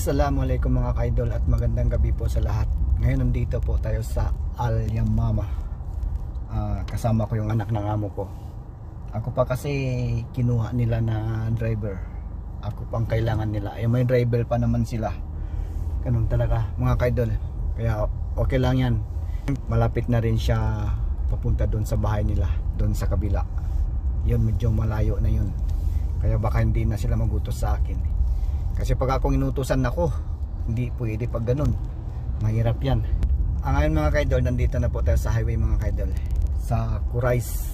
Assalamualaikum mga kaidol at magandang gabi po sa lahat. Ngayon nandito po tayo sa Al Yamamah. Kasama ko yung anak ng amo ko. Ako pa kasi kinuha nila na driver. Ako pang kailangan nila. May driver pa naman sila. Ganun talaga mga kaidol. Kaya okay lang yan. Malapit na rin siya papunta doon sa bahay nila, doon sa kabila. Yun, medyo malayo na yun. Kaya baka hindi na sila magutos sa akin. Kasi pag akong inutusan ako, hindi pwede pag ganun. Mahirap yan. Ngayon mga kaidol, nandito na po tayo sa highway mga kaidol. Sa Kurais.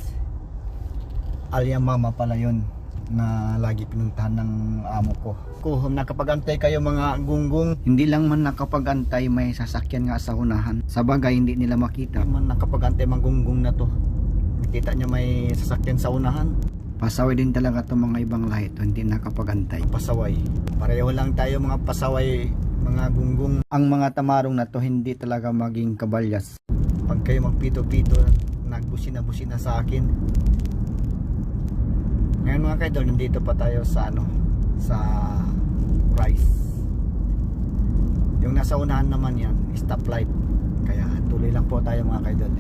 Al Yamamah pala yun na lagi pinuntahan ng amo ko. Kung nakapag-antay kayo mga gunggong, hindi lang man nakapag-antay, may sasakyan nga sa unahan. Sa bagay hindi nila makita. Hindi man nakapag-antay mga gunggong na to. Makita niya may sasakyan sa unahan. Pasaway din talaga itong mga ibang lahi ito, hindi nakapag-antay. Pasaway. Pareho lang tayo mga pasaway, mga gunggong. Ang mga tamarong na to hindi talaga maging kabalyas. Pag kayo magpito-pito, nagbusina-busina sa akin. Ngayon mga kaidol, nandito pa tayo sa sa Rice. Yung nasa unahan naman yan, stoplight. Kaya tuloy lang po tayo mga kaidol.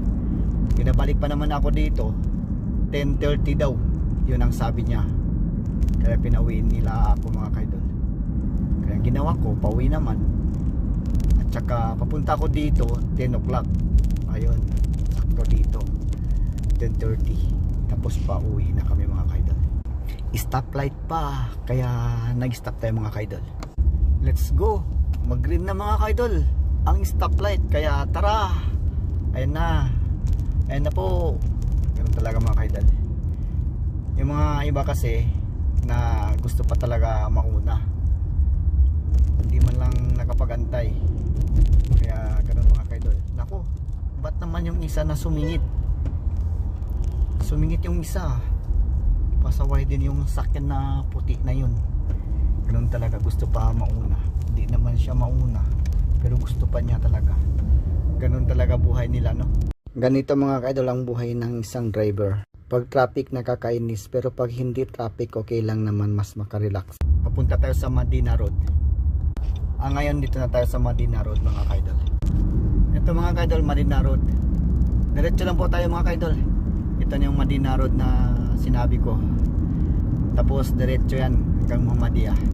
Pinabalik pa naman ako dito, 10:30 daw. Yun ang sabi niya. Kaya pinauwiin nila ako mga kaidol. Kaya ginawa ko, pauwi naman. At saka papunta ko dito 10 o'clock. Ayun, sakto dito 10:30. Tapos pauwi na kami mga kaidol. Stoplight pa. Kaya nag-stop tayo mga kaidol. Let's go. Mag-green na mga kaidol ang stoplight. Kaya tara. Ayan na. Ayan na po. Ganun talaga mga kaidol. Yung mga iba kasi na gusto pa talaga mauna, hindi man lang nakapag-antay. Kaya ganun mga kaidol. Naku, ba't naman yung isa na sumingit? Sumingit yung isa. Pasaway din yung sakyan na puti na yun. Ganun talaga, gusto pa mauna. Hindi naman siya mauna, pero gusto pa niya talaga. Ganun talaga buhay nila, no? Ganito mga kaidol ang buhay ng isang driver. Pag traffic nakakainis, pero pag hindi traffic okay lang naman, mas makarelax. Papunta tayo sa Madina Road. Ngayon dito na tayo sa Madina Road mga kaidol. Ito mga kaidol, Madina Road. Diretso lang po tayo mga kaidol. Ito na yung Madina Road na sinabi ko. Tapos diretso yan hanggang Muhammadiyah.